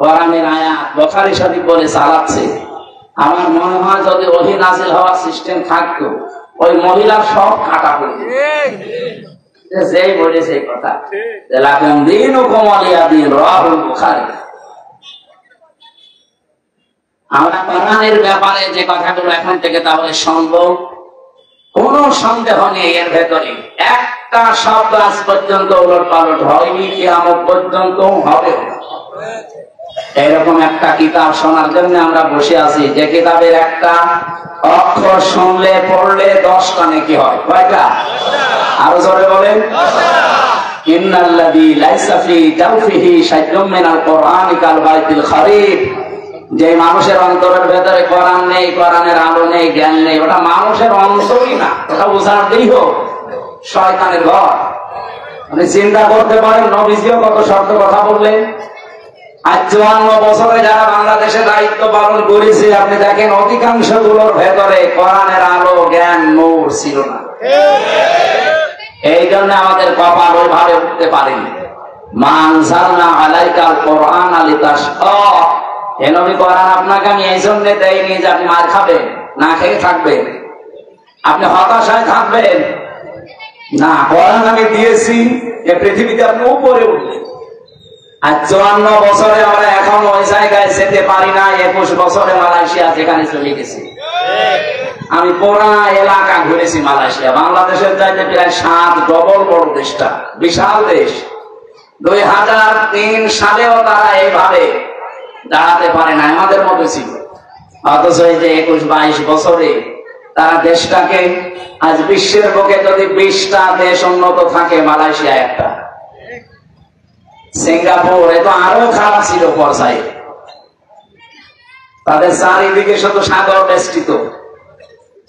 কোরআনের আয়াত বুখারী শরীফ বলে চালাচ্ছে। আমার মনে হয় যদি ওহী নাযিল হওয়ার সিস্টেম থাকতো, ওই মহিলার সব কাটা পড়ে যেত। যেই বলেছে এই কথা, লাকুম দীনুকুম ওয়ালিয়া দীন, রাওয়াহুল বুখারী। আমরা কোরআনের ব্যাপারে যে কথাগুলো এখন থেকে তাহলে শুনবো, কোন সন্দেহ নেই এর ভেতরে একটা শব্দ আজ পর্যন্ত ওলট পালট হয়নি, কিয়ামত পর্যন্ত হবে না। এরকম একটা কিতাব শোনার জন্য আমরা বসে আছি, যে কিতাবের একটা অক্ষর শুনলে পড়লে 10টা নেকি হয়। কয়টা? আরো জোরে বলেন। ইন্নাল্লাযী লাইসা ফী জাওফিহি শাইউম মিনাল কুরআনি কাল বাইতিল খারিব। যে মানুষের অন্তরের ভেতরে কোরআন নেই, কোরআনের আলো নেই, জ্ঞান নেই, ওটা মানুষের অন্তরই না, ওটা উজাড় দেহ, শয়তানের ঘর। আপনি চিন্তা করতে পারেন নবীজিও কত শব্দ কথা বললেন। আজ 54 বছরে যারা বাংলাদেশে দায়িত্ব পালন করেছে, আপনি দেখেন অধিকাংশ গুলোর ভেতরে কোরআনের আলো, জ্ঞান, নূর ছিল না। এই জন্য আমাদের কপাল ওইভাবে উঠতে পারেনি। মা আনজালনা আলাইকাল কুরআনা লিতাশকা। এ নবী, কোরআন আপনাকে আমি এই জন্য দেইনি যে আপনি মার খাবেন, না খেয়ে থাকবেন, আপনি হতাশায় থাকবেন না। কোরআন আমি দিয়েছি যে পৃথিবীতে আপনি উপরে উঠবেন। আর 54 বছরে আমরা এখন ওই জায়গায় যেতে পারি না। 21 বছরে মালয়েশিয়া যেখানে চলে গেছি, আমি পুরা এলাকা ঘুরেছি মালয়েশিয়া। বাংলাদেশের চাইতে প্রায় 7 ডবল বড় দেশটা, বিশাল দেশ। 2003 সালেও তারা এইভাবে দাঁড়াতে পারে না, আমাদের মতো ছিল। অথচ এই যে 21-22 বছরে তারা দেশটাকে আজ বিশ্বের বুকে যদি 20টা দেশ উন্নত থাকে, মালয়েশিয়া একটা। সিঙ্গাপুর এ তো আরো খারাপ ছিল পর্যায়ে, তাদের চারিদিকে শুধু সাগর বেষ্টিত।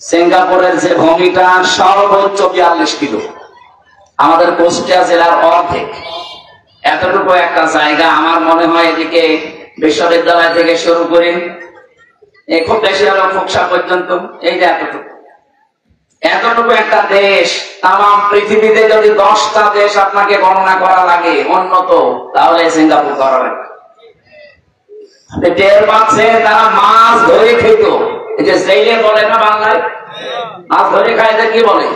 সিঙ্গাপুরের যে ভূমিটা সর্বোচ্চ 42 কিলো, আমাদের কুষ্টিয়া জেলার অর্ধেক। এতটুকু একটা জায়গা, আমার মনে হয় এদিকে বিশ্ববিদ্যালয় থেকে শুরু করে খুব বেশি হলো ফোকসা পর্যন্ত, এই যে এতটুকু একটা দেশ। তাম পৃথিবীতে যদি 10টা দেশ আপনাকে গণনা করা লাগে উন্নত, তাহলে সিঙ্গাপুর করা লাগে। টের পাচ্ছে তারা মাছ ধরে খেত, এই যে জেলে বলে না বাংলায়, মাছ ধরে খায়, কি বলে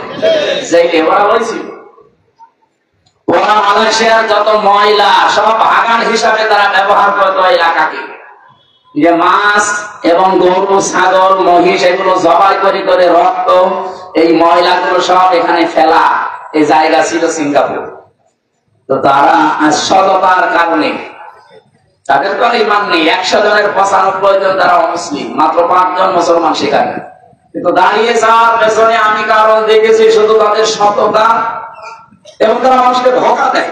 জেলে, ওরা বলছিল। ওরা মালয়েশিয়ার যত ময়লা সব বাগান হিসাবে তারা ব্যবহার করতো এলাকাকে, যে মাছ এবং গরু, ছাগল, মহিষ এগুলো জবাই করে করে রক্ত, এই ময়লাগুলো সব এখানে ফেলা, এই জায়গা ছিল সিঙ্গাপুর। তো তারা সততার কারণে, তাদের তো ইমান নেই, 100 জনের 95 জন তারা অমুসলিম, মাত্র 5 জন মুসলমান সেখানে। কিন্তু দাঁড়িয়ে যাওয়ার পেছনে আমি কারণ দেখেছি শুধু তাদের সততা, এবং তারা মানুষকে ধোঁকা দেয়।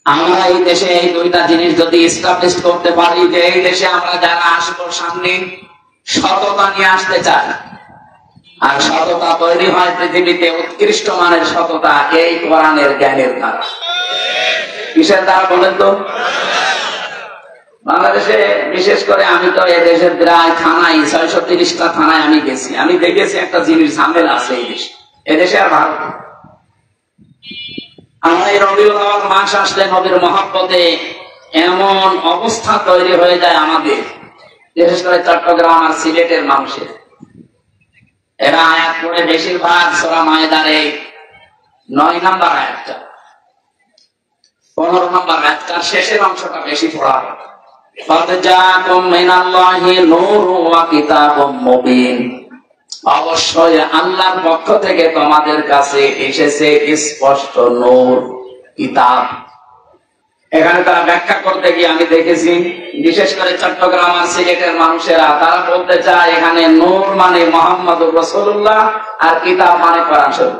আমরা এই দেশে এই 2টা জিনিস যদি এস্টাবলিশ করতে পারি, যে এই দেশে আমরা যারা আসবো সামনে সততা নিয়ে আসতে চাই, আর সততা তৈরি হয় পৃথিবীতে উৎকৃষ্ট মানের সততা এই কোরআনের জ্ঞানের দ্বারা। কিসের দ্বারা বলেন তো? বাংলাদেশে বিশেষ করে আমি তো এই দেশের প্রায় থানায় 630টা থানায় আমি গেছি, আমি দেখেছি একটা জিনিস ঝামেলা আছে এই দেশে, এদেশে আর ভারত। আমরা এই রবিউল আউয়াল মাস আসলে নবীর মহব্বতে এমন অবস্থা তৈরি হয়ে যায় আমাদের, বিশেষ করে চট্টগ্রাম আর সিলেটের মানুষের। এরা আয়াত পড়ে বেশিরভাগ সূরা মায়েদার 9 নম্বর আয়াতটা, 15 নম্বর আয়াতটার শেষের অংশটা বেশি পড়া হয়। قد جاءكم من الله نور وكتاب مبين। অবশ্যই আল্লাহর পক্ষ থেকে তোমাদের কাছে এসেছে স্পষ্ট নূর, কিতাব। এখানে তারা ব্যাখ্যা করতে গিয়ে আমি দেখেছি বিশেষ করে চট্টগ্রাম আর সিলেটের মানুষেরা তারা বলতে চায় এখানে নূর মানে মুহাম্মদুর রাসূলুল্লাহ আর কিতাব মানে কোরআন শরীফ।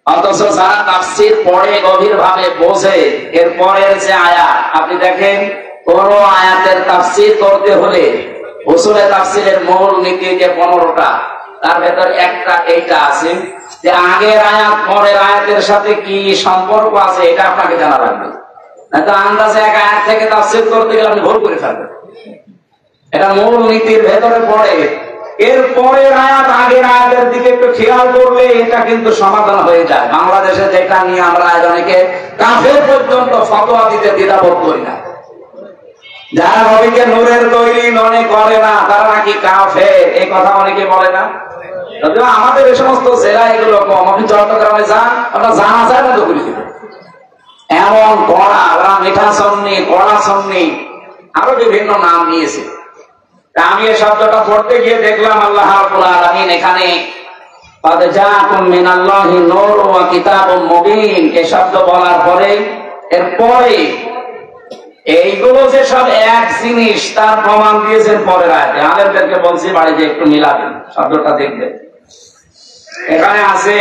অথচ যারা তাফসীর পড়ে গভীরভাবে বোঝে, এর পরের যে আয়াত আপনি দেখেন, কোন আয়াতের তাফসীর করতে হলে উসুলে তাফসীরের মূল নীতি যে 15টা, তার ভেতর একটা এইটা আছে যে আগের আয়াত পরের আয়াতের সাথে কি সম্পর্ক আছে, এটা আপনাকে জানা লাগবে। নয়তো আন্দাজে এক আয়াত থেকে তাফসীর করতে গেলে আপনি ভুল করে ফেলবেন। এটা মূল নীতির ভেতরে পড়ে। এরপরে আয়াত আগের আয়াতের দিকে একটু খেয়াল করলে এটা কিন্তু সমাধান হয়ে যায়। বাংলাদেশে যেটা নিয়ে আমরা অনেকে কাফের পর্যন্ত ফতোয়া দিতে দ্বিধাবোধ করি না। যারা নবীকে নূরের তৈরি মনে করে না তারা নাকি কাফের, এই কথা অনেকে বলে না। আমাদের এই সমস্ত জেলা এগুলো কম। আপনি চট্টগ্রামে যান, আমরা জানা যায় না তো করে দিবে এমন কড়া, ওরা মিঠা সন্নি, কড়া সন্নি, আরো বিভিন্ন নাম নিয়েছে। আমি এই শব্দটা পড়তে গিয়ে দেখলাম আল্লাহ রাব্বুল আলামিন এখানে قد جاءكم من الله نور وكتاب مبين এই শব্দ বলার পরে এরপরে এইগুলো যে সব এক জিনিস তার প্রমাণ দিয়েছেন পরের আয়াতে। আলেমদেরকে বলছি বাড়িতে একটু মিলাবেন, শব্দটা দেখবেন। এখানে আছে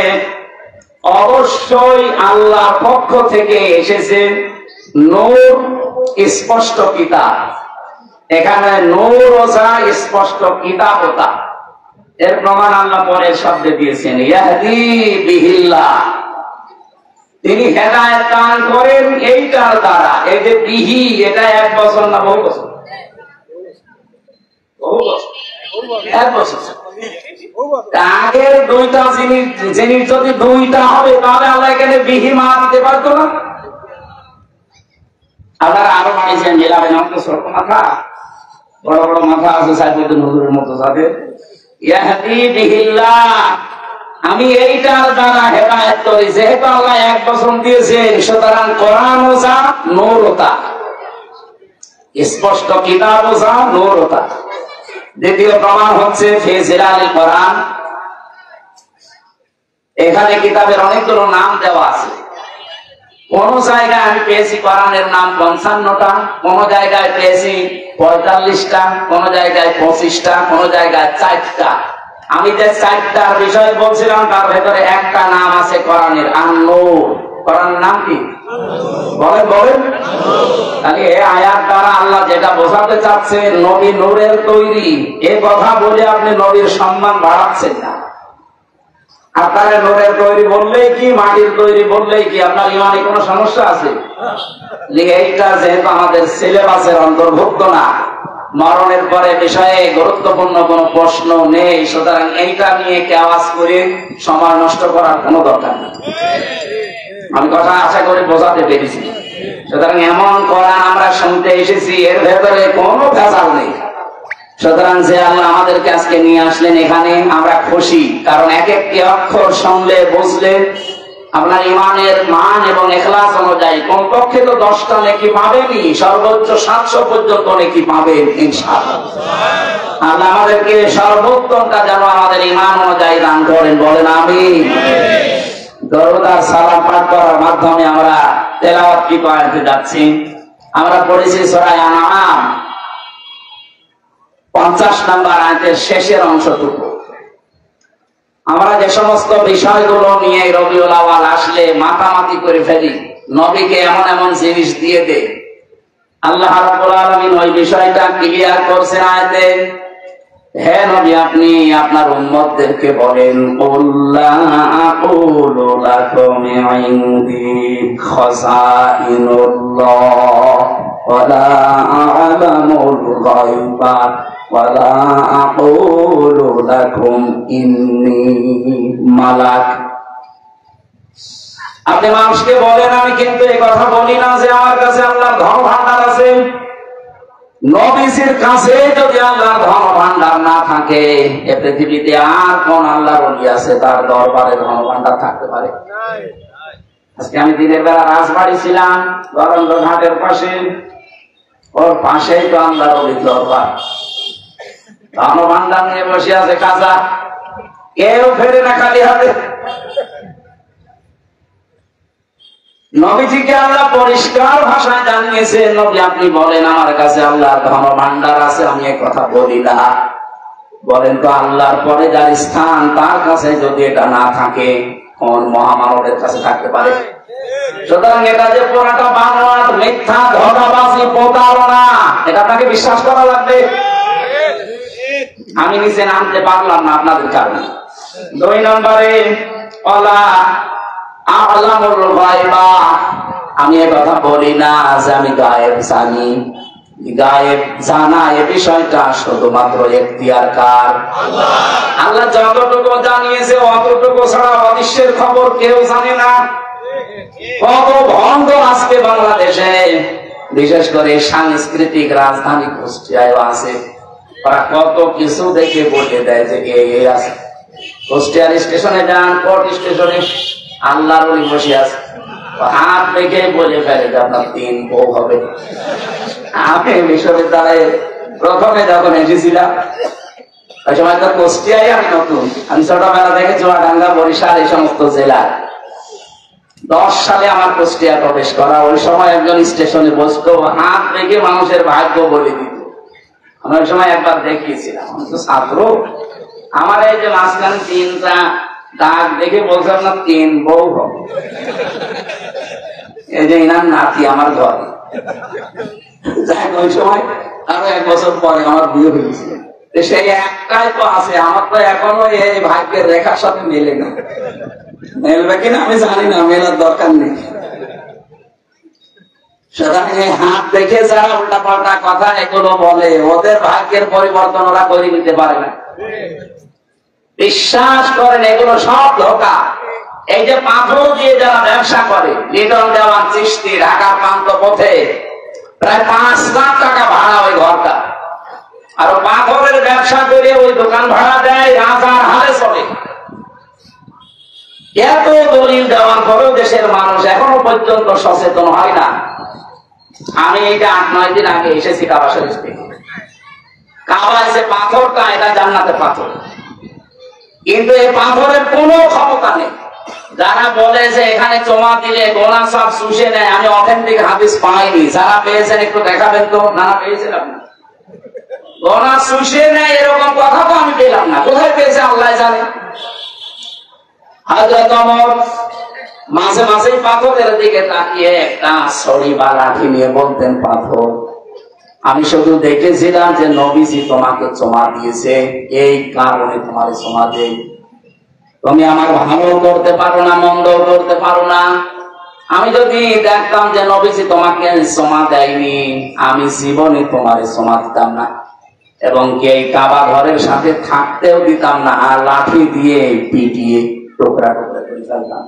অবশ্যই আল্লাহর পক্ষ থেকে এসেছে নূর, স্পষ্ট কিতাব। এখানে নূর ওসা স্পষ্ট কিতাবতা, এর প্রমাণ আল্লাহ পরের শব্দে দিয়েছেন ইয়াহদি বিহিল্লাহ, তিনি হেদায়েত দান করেন এইটার দ্বারা। এই যে বিহি, এটা এক বছর না বহু বছর? এক বছর। আগের দুইটা জিনিস যদি দুইটা হবে তাহলে আল্লাহ এখানে বিহি মা দিতে পারতো না? আপনারা আরো বানিয়েছেন জেলাবেন, আমাকে ছোট মাথা, বড় বড় মাথা আছে সাইফুদ্দিন হুজুরের মতো যাদের। ইয়াহদি বিহিল্লাহ, আমি এইটার দ্বারা হেদায়েত করি। যেহেতু আল্লাহ এক বছর দিয়েছেন, সুতরাং কোরআন ওসা নূরতা, স্পষ্ট কিতাব ওসা নূরতা। দ্বিতীয় প্রমাণ হচ্ছে ফি জিলালিল কোরআন, এখানে কিতাবের অনেকগুলো নাম দেওয়া আছে। কোন জায়গায় আমি পেয়েছি কোরআনের নাম 55টা, কোন জায়গায় পেয়েছি 45টা, কোন জায়গায় 25টা, কোন জায়গায় 4টা। আমি যে 4টার বিষয় বলছিলাম তার ভেতরে একটা নাম আছে কোরআনের, আন-নূর। কোরআনের নাম কি বলেন বলেন? তাহলে এই আয়াত দ্বারা আল্লাহ যেটা বোঝাতে চাচ্ছেন নবী নূরের তৈরি, এ কথা বলে আপনি নবীর সম্মান বাড়াচ্ছেন না। আপনারা নূরের তৈরি বললেই কি, মাটির তৈরি বললেই কি, আপনার ইমানে কোনো সমস্যা আছে? এইটা যেহেতু আমাদের সিলেবাসের অন্তর্ভুক্ত না, মরণের পরে বিষয়ে গুরুত্বপূর্ণ কোন প্রশ্ন নেই, সুতরাং এইটা নিয়ে আওয়াজ করে সময় নষ্ট করার কোনো দরকার নেই। আমি কথা আশা করি বোঝাতে পেরেছি। সুতরাং এমন কোরআন আমরা শুনতে এসেছি, এর ভেতরে কোনো ভেজাল নেই। সুতরাং যে আল্লাহ আমাদেরকে আজকে নিয়ে আসলেন এখানে, আমরা খুশি। কারণ এক একটি অক্ষর শুনলে বুঝলে আপনার ইমানের মান এবং ইখলাস অনুযায়ী কমপক্ষে তো 10টা নেকি পাবেনই, সর্বোচ্চ 700 পর্যন্ত নেকি পাবেন ইনশাআল্লাহ। আল্লাহ আমাদেরকে সর্বোত্তমটা যেন আমাদের ইমান অনুযায়ী দান করেন, বলেন আমিন। দরুদ আর সালাম পাঠ করার মাধ্যমে আমরা তেলাওয়াত কি করতে যাচ্ছি। আমরা পড়েছি সূরা আনআম 50 নম্বর আয়াতের শেষের অংশটুকু। আমরা যে সমস্ত বিষয়গুলো নিয়ে রবিউল আউয়াল আসলে মাতামাতি করে ফেলি, নবীকে এমন এমন জিনিস দিয়ে দেয়, আল্লাহ রাব্বুল আলামিন ওই বিষয়টা ক্লিয়ার করছেন আয়াতে। হে নবী, আপনি আপনার উম্মতদেরকে বলেন, কুল্লা আকুলু লাকুম ইনদি খাযাইনুল্লাহ ওয়ালা আ'লামুল গায়বা ওয়ালা আকুলু লাকুম ইন্নী মালাক। আপনি মানুষকে বলেন, আমি কিন্তু এই কথা বলি না যে আমার কাছে আল্লাহর ধন ভান্ডার আছে। নবীর কাছে যদি আল্লাহর ধন ভান্ডার না থাকে, এ পৃথিবীতে আর কোন আল্লাহর ওলি আছে তার দরবারে ধন ভান্ডার থাকতে পারে? আজকে আমি দিনের বেলা রাজবাড়ি ছিলাম, গরন্দ ঘাটের পাশে, ওর পাশেই তো আল্লাহর ওলির দরবার। ধন ভান্ডার নিয়ে বসে আছে কাজা, কেউ ফেরে না খালি হাতে। নবীজিকে আল্লাহ পরিষ্কার ভাষায় জানিয়েছেন, নবী আপনি বলেন আমার কাছে আল্লাহর ধন ভান্ডার আছে, আমি এই কথা বলি না। বলেন তো আল্লাহর পরে যার স্থান, তার কাছে যদি এটা না থাকে, কোন মহামানবের কাছে থাকতে পারে? সুতরাং এটা যে পুরাটা বানোয়াট, মিথ্যা, ধোঁকাবাজি, প্রতারণা, এটা আপনাকে বিশ্বাস করা লাগবে। আমি নিচে নামতে পারলাম না আপনাদের কারণে। 2 নম্বরে ওয়ালা আ'লামুল গায়বা, আমি এই কথা বলি না যে আমি গায়েব জানি। গায়েব জানা এ বিষয়টা শুধুমাত্র এখতিয়ার কার? আল্লাহ যতটুকু জানিয়েছে অতটুকু ছাড়া অদৃশ্যের খবর কেউ জানে না। কত ভণ্ড আজকে বাংলাদেশে, বিশেষ করে সাংস্কৃতিক রাজধানী কুষ্টিয়ায় আছে, ওরা কত কিছু দেখে বলে দেয় যে এই আছে। কুষ্টিয়ার স্টেশনে যান, কোর্ট স্টেশনে আল্লাহর ওলি বসে আছে, হাত দেখে বলে ফেলে যে আপনার 3 বউ হবে। আমি বিশ্ববিদ্যালয়ে প্রথমে যখন এসেছিলাম ওই সময় তো কুষ্টিয়ায় আমি নতুন, আমি ছোটবেলা থেকে চুয়াডাঙ্গা, বরিশাল এই সমস্ত জেলা। 10 সালে আমার কুষ্টিয়া প্রবেশ করা। ওই সময় একজন স্টেশনে বসতো, হাত দেখে মানুষের ভাগ্য বলে দিত। আমি ওই সময় একবার দেখিয়েছিলাম, আমি তো ছাত্র, আমার এই যে মাঝখানে 3টা দাগ দেখে বলছে আপনার 3 বউ হবে। এই যে ইনার নাতি আমার ঘরে। যাই ওই সময় আরো 1 বছর পরে আমার বিয়ে হয়েছিল, সেই একটাই তো আছে। আমার তো এখনো এই ভাগ্যের রেখার সাথে মেলে না। মেলবে কিনা আমি জানি না, মেলার দরকার নেই। সুতরাং এই হাত দেখে যারা উল্টা পাল্টা কথা এগুলো বলে, ওদের ভাগ্যের পরিবর্তন ওরা করে নিতে পারে না। বিশ্বাস করেন এগুলো সব ধোঁকা। এই যে পাথর দিয়ে যারা ব্যবসা করে, লিটন দেওয়ান চিশতি ঢাকা প্রান্ত পথে প্রায় 5 লাখ টাকা ভাড়া ওই ঘরটা, আর পাথরের ব্যবসা করে ওই দোকান ভাড়া দেয়, রাজার হারে চলে। এত দলিল দেওয়ার পরেও দেশের মানুষ এখনো পর্যন্ত সচেতন হয় না। আমি এইটা 8-9 দিন আগে এসেছি কাবা শরীফ থেকে। কাবায় যে পাথরটা, এটা জান্নাতের পাথর, কিন্তু এই পাথরের কোনো ক্ষমতা নেই। যারা বলে যে এখানে চমা দিলে গোনা সব শুষে নেয়, আমি অথেন্টিক হাদিস পাইনি। যারা পেয়েছেন একটু দেখাবেন তো। না পেয়েছেন আপনি? গোনা শুষে নেয় এরকম কথা তো আমি পেলাম না। কোথায় পেয়েছে আল্লাহ জানে। হযরত ওমর মাঝে মাঝে পাথরের দিকে তাকিয়ে একটা ছড়ি বা লাঠি নিয়ে বলতেন, পাথর, আমি শুধু দেখেছিলাম যে নবীজি তোমাকে চমা দিয়েছে, এই কারণে তোমার চমা দেই। তুমি আমার ভালো করতে পারো না, মন্দ করতে পারো না। আমি যদি দেখতাম যে নবীজি তোমাকে চমা দেয়নি, আমি জীবনে তোমার চমা দিতাম না, এবং এই কাবা ঘরের সাথে থাকতেও দিতাম না, আর লাঠি দিয়ে পিটিয়ে টুকরা টুকরা করে ফেলতাম।